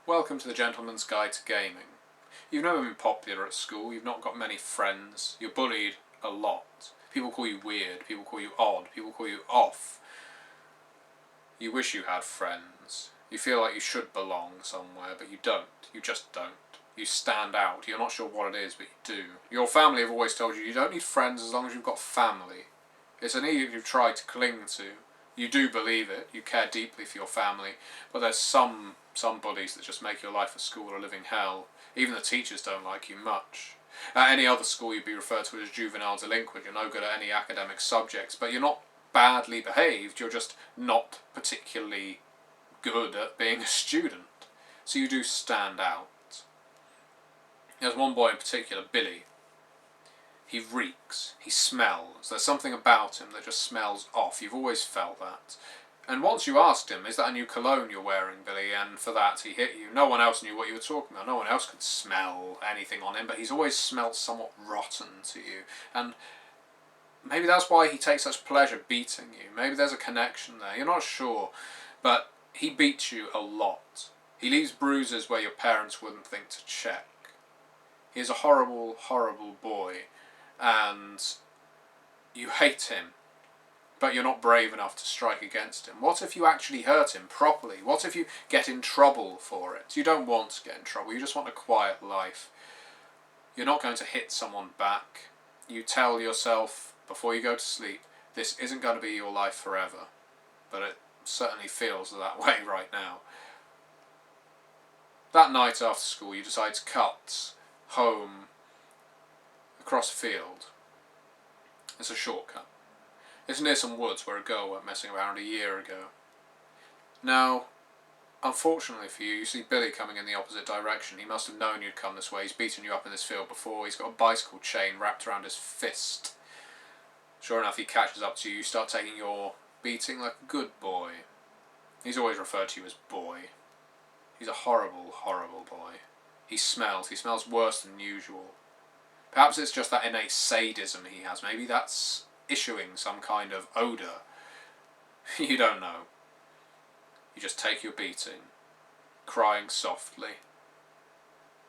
Welcome to the Gentleman's Guide to Gaming. You've never been popular at school, you've not got many friends, you're bullied a lot. People call you weird, people call you odd, people call you off. You wish you had friends. You feel like you should belong somewhere, but you don't. You just don't. You stand out. You're not sure what it is, but you do. Your family have always told you don't need friends as long as you've got family. It's an need you've tried to cling to. You do believe it, you care deeply for your family, but there's some bullies that just make your life at school a living hell. Even the teachers don't like you much. At any other school you'd be referred to as a juvenile delinquent, you're no good at any academic subjects, but you're not badly behaved, you're just not particularly good at being a student. So you do stand out. There's one boy in particular, Billy. He reeks, he smells, there's something about him that just smells off, you've always felt that. And once you asked him, is that a new cologne you're wearing, Billy, and for that he hit you. No one else knew what you were talking about, no one else could smell anything on him, but he's always smelt somewhat rotten to you. And maybe that's why he takes such pleasure beating you, maybe there's a connection there, you're not sure, but he beats you a lot. He leaves bruises where your parents wouldn't think to check. He is a horrible, horrible boy. And you hate him, but you're not brave enough to strike against him. What if you actually hurt him properly? What if you get in trouble for it? You don't want to get in trouble, you just want a quiet life. You're not going to hit someone back. You tell yourself before you go to sleep, this isn't going to be your life forever. But it certainly feels that way right now. That night after school you decide to cut home across a field. It's a shortcut. It's near some woods where a girl went messing around a year ago. Now, unfortunately for you, you see Billy coming in the opposite direction. He must have known you'd come this way. He's beaten you up in this field before. He's got a bicycle chain wrapped around his fist. Sure enough, he catches up to you. You start taking your beating like a good boy. He's always referred to you as boy. He's a horrible, horrible boy. He smells worse than usual. Perhaps it's just that innate sadism he has. Maybe that's issuing some kind of odour. You don't know. You just take your beating, crying softly.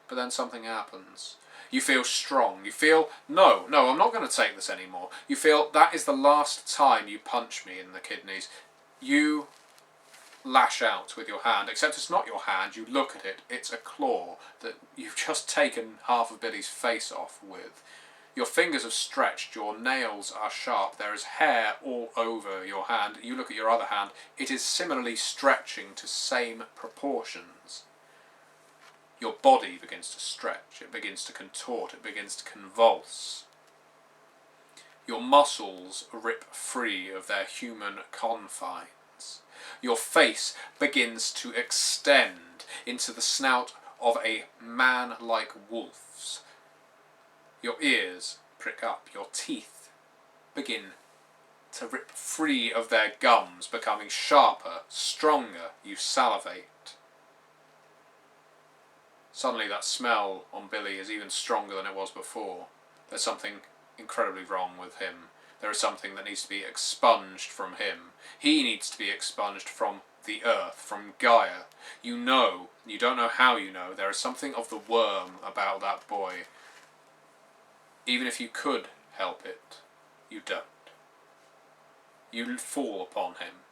But then something happens. You feel strong. You feel, no, I'm not going to take this anymore. You feel, that is the last time you punch me in the kidneys. You lash out with your hand, except it's not your hand, you look at it, it's a claw that you've just taken half of Billy's face off with. Your fingers have stretched, your nails are sharp, there is hair all over your hand. You look at your other hand, it is similarly stretching to same proportions. Your body begins to stretch, it begins to contort, it begins to convulse. Your muscles rip free of their human confines. Your face begins to extend into the snout of a man like wolf's. Your ears prick up, your teeth begin to rip free of their gums, becoming sharper, stronger. You salivate. Suddenly that smell on Billy is even stronger than it was before. There's something incredibly wrong with him. There is something that needs to be expunged from him. He needs to be expunged from the earth, from Gaia. You know, you don't know how you know, there is something of the Wyrm about that boy. Even if you could help it, you don't. You fall upon him.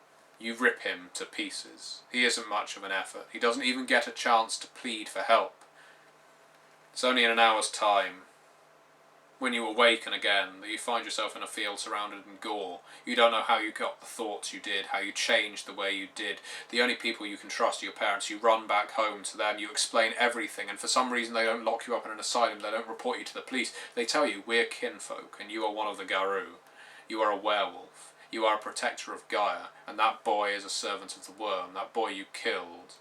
You rip him to pieces. He isn't much of an effort. He doesn't even get a chance to plead for help. It's only in an hour's time, when you awaken again, that you find yourself in a field surrounded in gore. You don't know how you got the thoughts you did, how you changed the way you did. The only people you can trust are your parents. You run back home to them, you explain everything, and for some reason they don't lock you up in an asylum, they don't report you to the police. They tell you, we're kinfolk, and you are one of the Garou. You are a werewolf. You are a protector of Gaia, and that boy is a servant of the Wyrm, that boy you killed.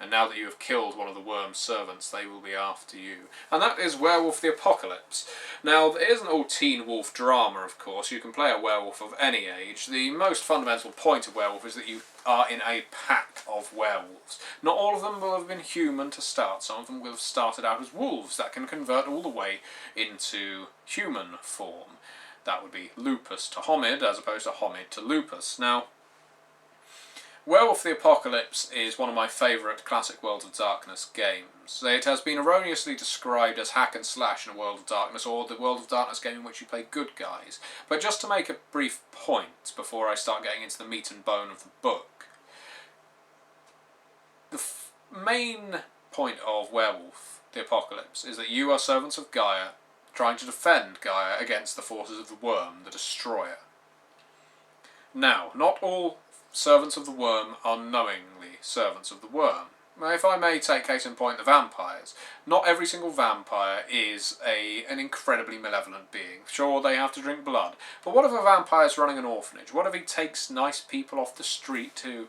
And now that you have killed one of the Wyrm's servants, they will be after you. And that is Werewolf the Apocalypse. Now, it isn't all teen wolf drama, of course. You can play a werewolf of any age. The most fundamental point of Werewolf is that you are in a pack of werewolves. Not all of them will have been human to start. Some of them will have started out as wolves that can convert all the way into human form. That would be lupus to homid, as opposed to homid to lupus. Now, Werewolf the Apocalypse is one of my favourite classic World of Darkness games. It has been erroneously described as hack and slash in a World of Darkness, or the World of Darkness game in which you play good guys. But just to make a brief point before I start getting into the meat and bone of the book, the main point of Werewolf the Apocalypse is that you are servants of Gaia, trying to defend Gaia against the forces of the Wyrm, the Destroyer. Now, not all servants of the Wyrm are knowingly servants of the Wyrm. If I may take case in point the vampires, not every single vampire is an incredibly malevolent being. Sure, they have to drink blood, but what if a vampire's running an orphanage? What if he takes nice people off the street who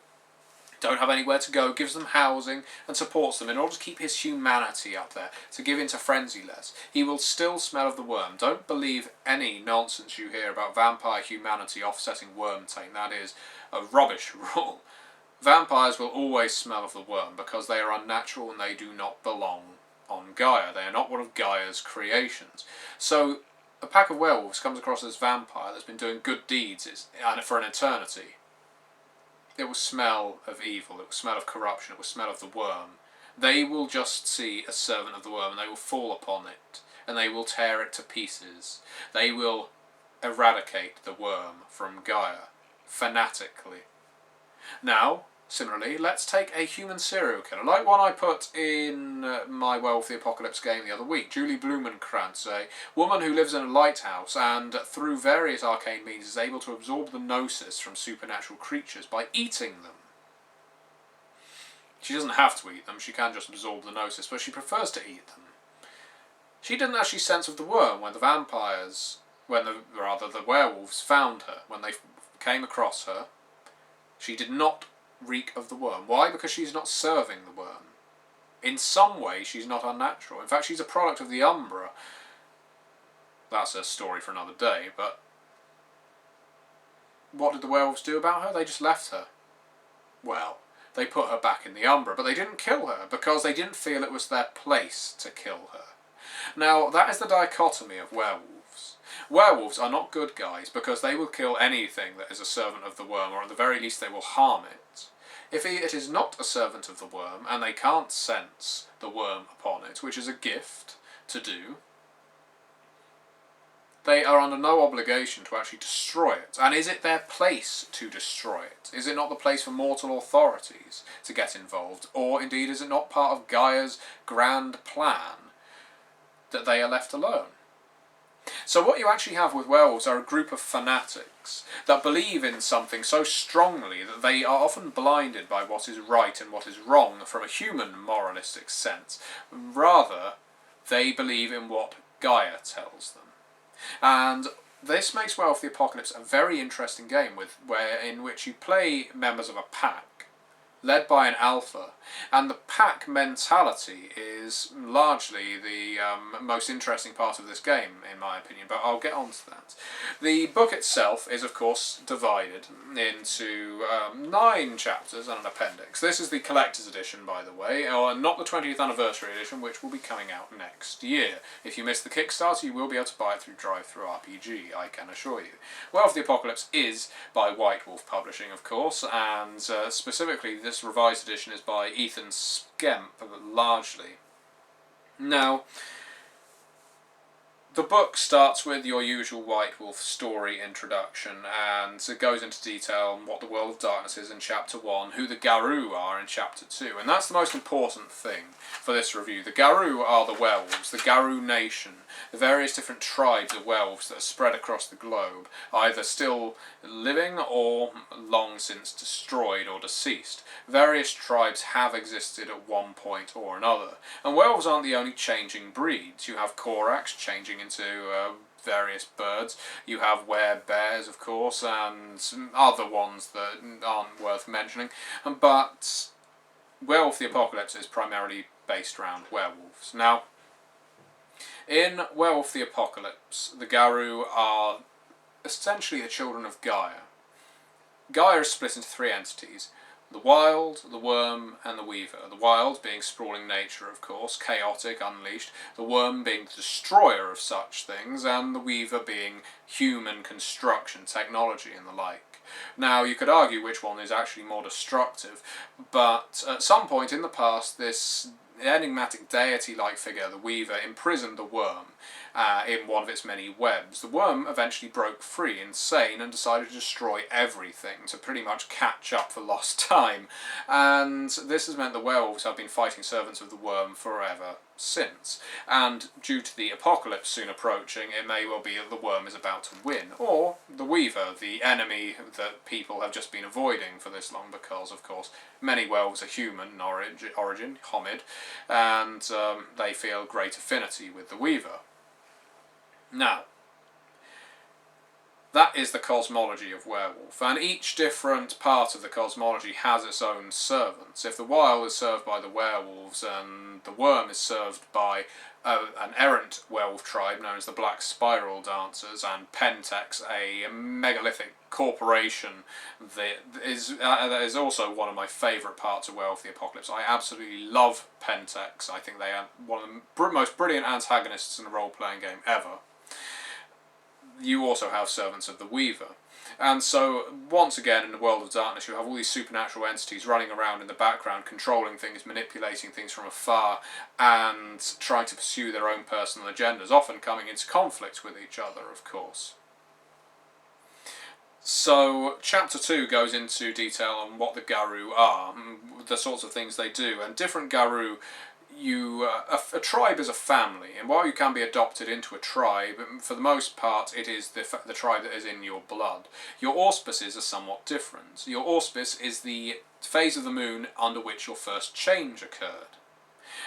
don't have anywhere to go, gives them housing, and supports them in order to keep his humanity up there, to give into frenzy less? He will still smell of the Wyrm. Don't believe any nonsense you hear about vampire humanity offsetting Wyrm taint. That is a rubbish rule. Vampires will always smell of the Wyrm because they are unnatural and they do not belong on Gaia. They are not one of Gaia's creations. So a pack of werewolves comes across this vampire that's been doing good deeds for an eternity. It will smell of evil, it will smell of corruption, it will smell of the Wyrm. They will just see a servant of the Wyrm and they will fall upon it, and they will tear it to pieces. They will eradicate the Wyrm from Gaia, fanatically. Now, similarly, let's take a human serial killer, like one I put in my Werewolf the Apocalypse game the other week. Julie Blumenkrantz, a woman who lives in a lighthouse and through various arcane means is able to absorb the gnosis from supernatural creatures by eating them. She doesn't have to eat them, she can just absorb the gnosis, but she prefers to eat them. She didn't actually sense of the Wyrm when the werewolves found her, when they came across her. She did not reek of the Wyrm. Why? Because she's not serving the Wyrm. In some way, she's not unnatural. In fact, she's a product of the Umbra. That's a story for another day, but what did the werewolves do about her? They just left her. Well, they put her back in the Umbra, but they didn't kill her because they didn't feel it was their place to kill her. Now, that is the dichotomy of werewolves. Werewolves are not good guys because they will kill anything that is a servant of the Wyrm, or at the very least they will harm it. If it is not a servant of the Wyrm and they can't sense the Wyrm upon it, which is a gift to do, they are under no obligation to actually destroy it. And is it their place to destroy it? Is it not the place for mortal authorities to get involved? Or indeed is it not part of Gaia's grand plan that they are left alone? So what you actually have with werewolves are a group of fanatics that believe in something so strongly that they are often blinded by what is right and what is wrong from a human moralistic sense. Rather, they believe in what Gaia tells them. And this makes Werewolf the Apocalypse a very interesting game in which you play members of a pack led by an alpha, and the pack mentality is largely the most interesting part of this game, in my opinion, but I'll get on to that. The book itself is, of course, divided into 9 chapters and an appendix. This is the collector's edition, by the way, or not the 20th anniversary edition, which will be coming out next year. If you missed the Kickstarter, you will be able to buy it through DriveThruRPG, I can assure you. Werewolf the Apocalypse is by White Wolf Publishing, of course, and specifically this revised edition is by Ethan Skemp, largely. Now, the book starts with your usual White Wolf story introduction, and it goes into detail on what the World of Darkness is in Chapter 1, who the Garou are in Chapter 2, and that's the most important thing for this review. The Garou are the werewolves, the Garou nation, the various different tribes of werewolves that are spread across the globe, either still living or long since destroyed or deceased. Various tribes have existed at one point or another, and werewolves aren't the only changing breeds. You have Korax changing into various birds, you have werebears, of course, and some other ones that aren't worth mentioning, but Werewolf the Apocalypse is primarily based around werewolves. Now, in Werewolf the Apocalypse, the Garou are essentially the children of Gaia. Gaia is split into 3 entities: the Wild, the Wyrm, and the Weaver. The Wild being sprawling nature, of course, chaotic, unleashed. The Wyrm being the destroyer of such things, and the Weaver being human construction, technology, and the like. Now, you could argue which one is actually more destructive, but at some point in the past, this enigmatic deity-like figure, the Weaver, imprisoned the Wyrm in one of its many webs. The Wyrm eventually broke free, insane, and decided to destroy everything to pretty much catch up for lost time. And this has meant the werewolves have been fighting servants of the Wyrm forever since. And due to the apocalypse soon approaching, it may well be that the Wyrm is about to win. Or the Weaver, the enemy that people have just been avoiding for this long because, of course, many werewolves are human in origin, homid, and they feel great affinity with the Weaver. Now, that is the cosmology of werewolf, and each different part of the cosmology has its own servants. If the Wild is served by the werewolves, and the Wyrm is served by an errant werewolf tribe known as the Black Spiral Dancers, and Pentex, a megalithic corporation that is also one of my favourite parts of Werewolf the Apocalypse. I absolutely love Pentex. I think they are one of the most brilliant antagonists in a role-playing game ever. You also have servants of the Weaver. And so, once again, in the world of darkness, you have all these supernatural entities running around in the background, controlling things, manipulating things from afar, and trying to pursue their own personal agendas, often coming into conflict with each other, of course. So, Chapter 2 goes into detail on what the Garou are, the sorts of things they do, and different Garou. A tribe is a family, and while you can be adopted into a tribe, for the most part it is the tribe that is in your blood. Your Auspices are somewhat different. Your Auspice is the phase of the moon under which your first change occurred.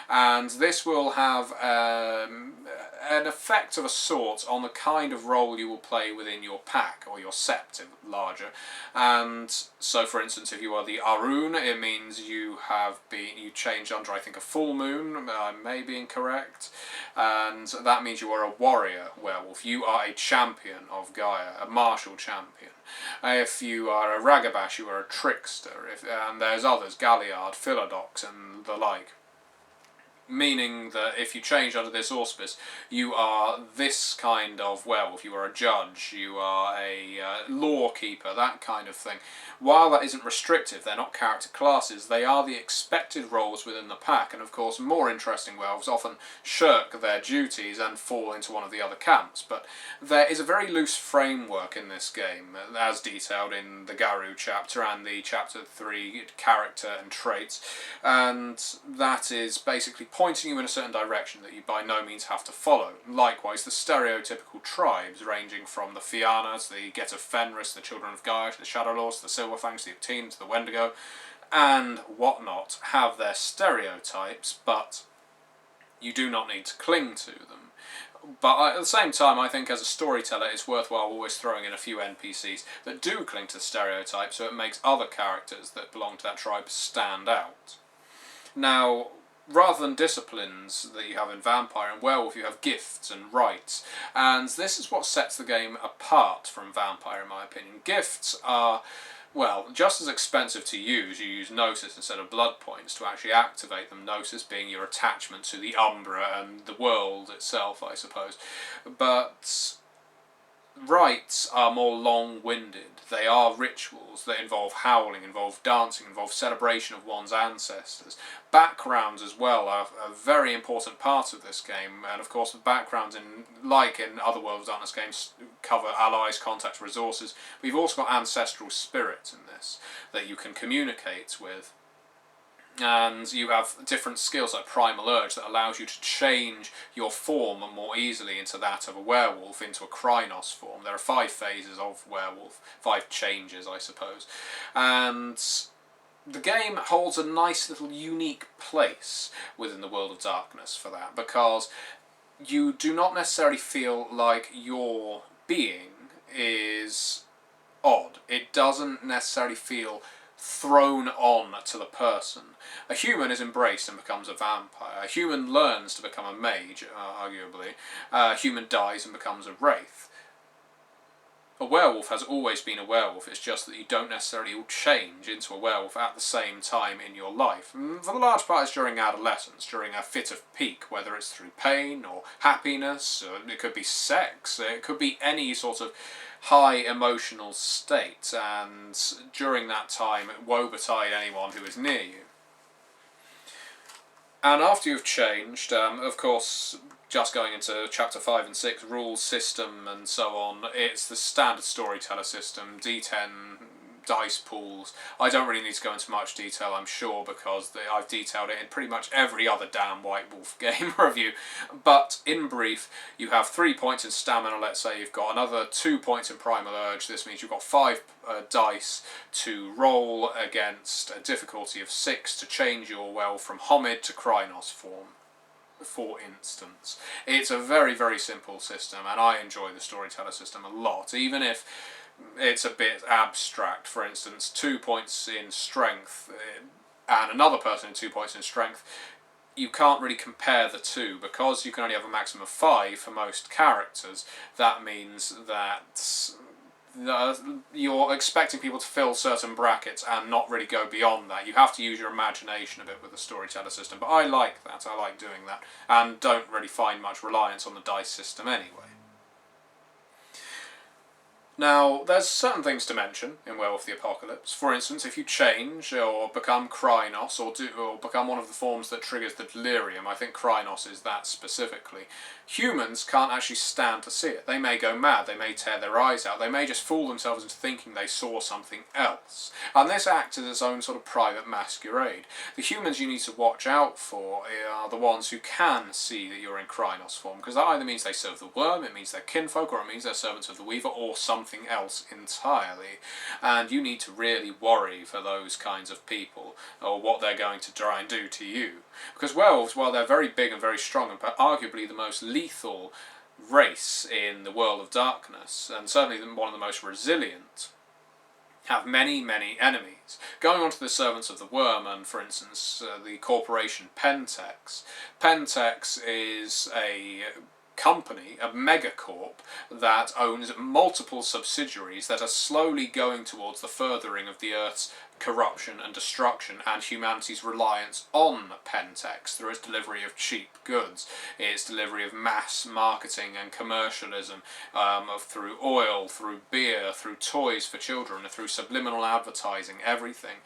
And this will have an effect of a sort on the kind of role you will play within your pack, or your sept, larger. And so, for instance, if you are the Arun, it means you changed under, I think, a full moon. I may be incorrect. And that means you are a warrior werewolf. You are a champion of Gaia, a martial champion. If you are a Ragabash, you are a trickster. And there's others, Galliard, Philodox, and the like. Meaning that if you change under this auspice, you are this kind of werewolf. You are a judge, you are a law keeper, that kind of thing. While that isn't restrictive, they're not character classes, they are the expected roles within the pack, and of course more interesting werewolves often shirk their duties and fall into one of the other camps. But there is a very loose framework in this game, as detailed in the Garou chapter and the Chapter 3 character and traits, and that is basically pointing you in a certain direction that you by no means have to follow. Likewise, the stereotypical tribes, ranging from the Fianna to the Get of Fenris, the Children of Gaia, to the Shadowlords, the Silverfangs, the Upteen, to the Wendigo, and whatnot, have their stereotypes, but you do not need to cling to them. But at the same time, I think as a storyteller, it's worthwhile always throwing in a few NPCs that do cling to the stereotypes, so it makes other characters that belong to that tribe stand out. Now, rather than disciplines that you have in Vampire and Werewolf, you have gifts and rights, and this is what sets the game apart from Vampire, in my opinion. Gifts are, well, just as expensive to use. You use Gnosis instead of blood points to actually activate them, Gnosis being your attachment to the Umbra and the world itself, I suppose. But rites are more long-winded. They are rituals that involve howling, involve dancing, involve celebration of one's ancestors. Backgrounds as well are a very important part of this game, and of course the backgrounds, like in other World of Darkness games, cover allies, contacts, resources. But you've also got ancestral spirits in this that you can communicate with. And you have different skills like Primal Urge that allows you to change your form more easily into that of a werewolf, into a Krynos form. There are 5 phases of werewolf, 5 changes, I suppose. And the game holds a nice little unique place within the World of Darkness for that, because you do not necessarily feel like your being is odd. It doesn't necessarily feel thrown on to the person. A human is embraced and becomes a vampire. A human learns to become a mage, arguably. A human dies and becomes a wraith. A werewolf has always been a werewolf, it's just that you don't necessarily all change into a werewolf at the same time in your life. For the large part, it's during adolescence, during a fit of peak, whether it's through pain or happiness, or it could be sex, it could be any sort of high emotional state, and during that time, woe betide anyone who is near you. And after you've changed, of course, just going into chapter 5 and 6, rules, system, and so on, it's the standard storyteller system, D10, dice pools. I don't really need to go into much detail, I'm sure, because I've detailed it in pretty much every other damn White Wolf game review. But in brief, you have 3 points in stamina, let's say you've got another 2 points in primal urge. This means you've got 5 dice to roll against a difficulty of 6 to change your well from Homid to Krynos form, for instance. It's a very, very simple system, and I enjoy the storyteller system a lot, even if it's a bit abstract. For instance, 2 points in strength and another person in 2 points in strength, you can't really compare the two because you can only have a maximum of 5 for most characters. That means that you're expecting people to fill certain brackets and not really go beyond that. You have to use your imagination a bit with the storyteller system, but I like that, I like doing that, and don't really find much reliance on the dice system anyway. Now, there's certain things to mention in Werewolf the Apocalypse. For instance, if you change or become Krynos or become one of the forms that triggers the delirium, I think Krynos is that specifically, humans can't actually stand to see it. They may go mad, they may tear their eyes out, they may just fool themselves into thinking they saw something else. And this acts as its own sort of private masquerade. The humans you need to watch out for are the ones who can see that you're in Krynos form, because that either means they serve the Wyrm, it means they're kinfolk, or it means they're servants of the Weaver, or something else entirely. And you need to really worry for those kinds of people, or what they're going to try and do to you. Because werewolves, while they're very big and very strong, and arguably the most lethal race in the world of darkness, and certainly one of the most resilient, have many, many enemies. Going on to the servants of the Wyrm, and for instance, the corporation Pentex. Pentex is a company, a megacorp, that owns multiple subsidiaries that are slowly going towards the furthering of the Earth's corruption and destruction, and humanity's reliance on Pentex through its delivery of cheap goods, its delivery of mass marketing and commercialism, through oil, through beer, through toys for children, through subliminal advertising, everything.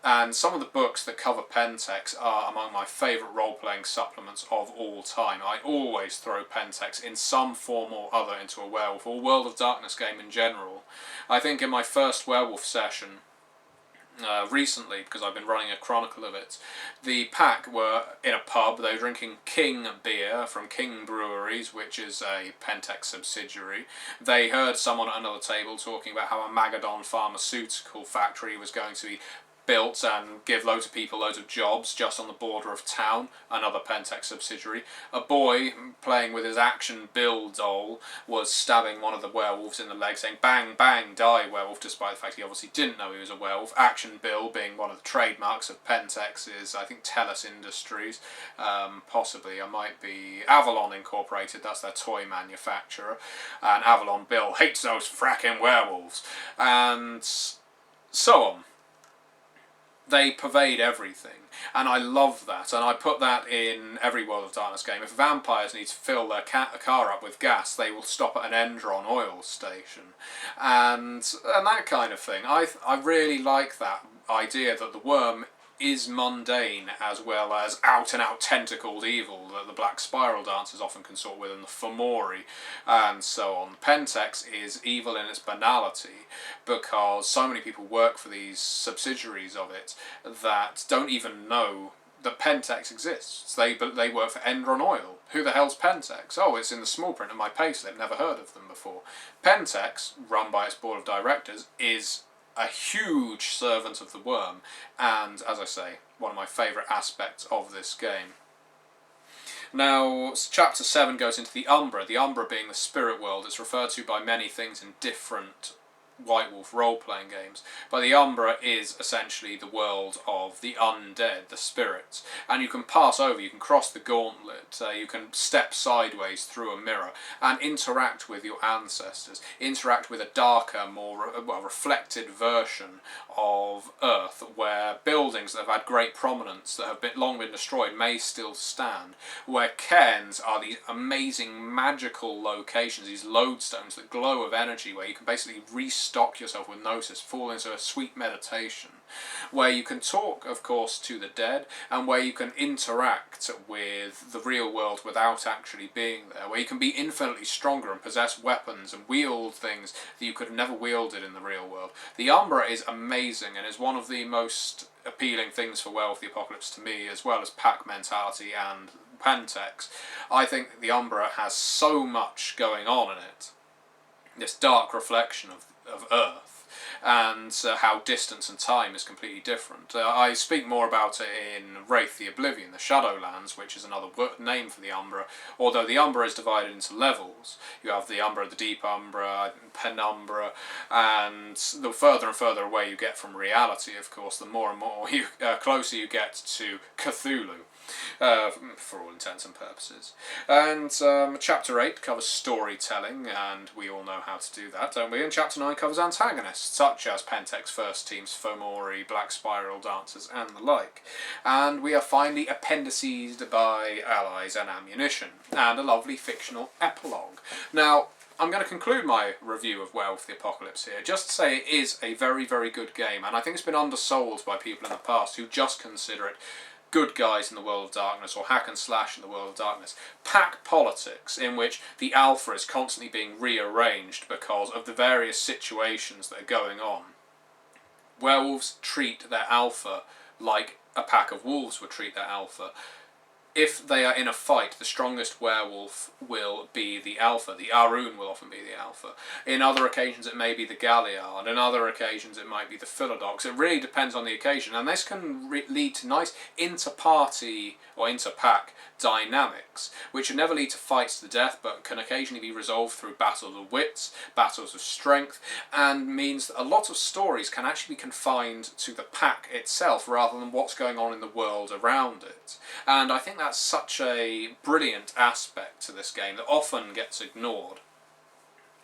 And some of the books that cover Pentex are among my favourite role-playing supplements of all time. I always throw Pentex in some form or other into a Werewolf, or World of Darkness game in general. I think in my first Werewolf session, recently, because I've been running a chronicle of it, the pack were in a pub. They were drinking King beer from King Breweries, which is a Pentex subsidiary. They heard someone at another table talking about how a Magadon pharmaceutical factory was going to be built and give loads of people loads of jobs just on the border of town, another Pentex subsidiary. A boy playing with his Action Bill doll was stabbing one of the werewolves in the leg, saying bang bang die werewolf, despite the fact he obviously didn't know he was a werewolf. Action Bill being one of the trademarks of Pentex is, I think, Tellus Industries, possibly, I might be Avalon Incorporated, that's their toy manufacturer, and Avalon Bill hates those fracking werewolves, and so on. They pervade everything, and I love that, and I put that in every World of Darkness game. If vampires need to fill their car up with gas, they will stop at an Endron oil station, and that kind of thing. I really like that idea that the Wyrm is mundane as well as out-and-out tentacled evil that the Black Spiral Dancers often consort with, and the Fomori, and so on. Pentex is evil in its banality because so many people work for these subsidiaries of it that don't even know that Pentex exists. They work for Endron Oil. Who the hell's Pentex? Oh, it's in the small print of my payslip, never heard of them before. Pentex, run by its board of directors, is a huge servant of the Wyrm, and, as I say, one of my favourite aspects of this game. Now, Chapter 7 goes into the Umbra. The Umbra being the spirit world. It's referred to by many things in different White Wolf role-playing games, but the Umbra is essentially the world of the undead, the spirits, and you can pass over, you can cross the gauntlet, you can step sideways through a mirror and interact with your ancestors, interact with a darker, more reflected version of Earth, where buildings that have had great prominence, that have long been destroyed, may still stand, where cairns are these amazing magical locations, these lodestones that glow of energy, where you can basically restock yourself with gnosis, fall into a sweet meditation, where you can talk, of course, to the dead, and where you can interact with the real world without actually being there, where you can be infinitely stronger and possess weapons and wield things that you could have never wielded in the real world. The Umbra is amazing and is one of the most appealing things for Werewolf the Apocalypse to me, as well as pack mentality and Pentex. I think the Umbra has so much going on in it. This dark reflection of Earth, and how distance and time is completely different. I speak more about it in Wraith the Oblivion, the Shadowlands, which is another name for the Umbra, although the Umbra is divided into levels. You have the Umbra, the Deep Umbra, Penumbra, and the further and further away you get from reality, of course, the more and more closer you get to Cthulhu. For all intents and purposes. And Chapter 8 covers storytelling, and we all know how to do that, don't we? And Chapter 9 covers antagonists, such as Pentex First Teams, Fomori, Black Spiral Dancers, and the like. And we are finally appendiced by allies and ammunition, and a lovely fictional epilogue. Now, I'm going to conclude my review of Werewolf the Apocalypse here, just to say it is a very, very good game, and I think it's been undersold by people in the past who just consider it good guys in the world of darkness, or hack and slash in the world of darkness. Pack politics, in which the alpha is constantly being rearranged because of the various situations that are going on. Werewolves treat their alpha like a pack of wolves would treat their alpha. If they are in a fight, the strongest werewolf will be the alpha. The Aroon will often be the alpha. In other occasions it may be the Galliard. In other occasions it might be the Philodox. It really depends on the occasion. And this can lead to nice inter-party or inter-pack dynamics, which would never lead to fights to the death, but can occasionally be resolved through battles of wits, battles of strength, and means that a lot of stories can actually be confined to the pack itself rather than what's going on in the world around it. And I think that's such a brilliant aspect to this game that often gets ignored.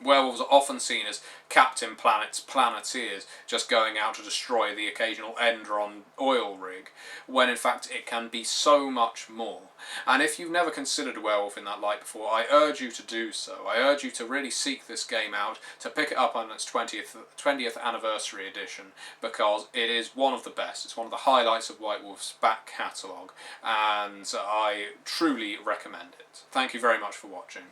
Werewolves are often seen as Captain Planet's planeteers, just going out to destroy the occasional Endron oil rig, when in fact it can be so much more. And if you've never considered a werewolf in that light before, I urge you to do so. I urge you to really seek this game out, to pick it up on its 20th anniversary edition, because it is one of the best. It's one of the highlights of White Wolf's back catalogue, and I truly recommend it. Thank you very much for watching.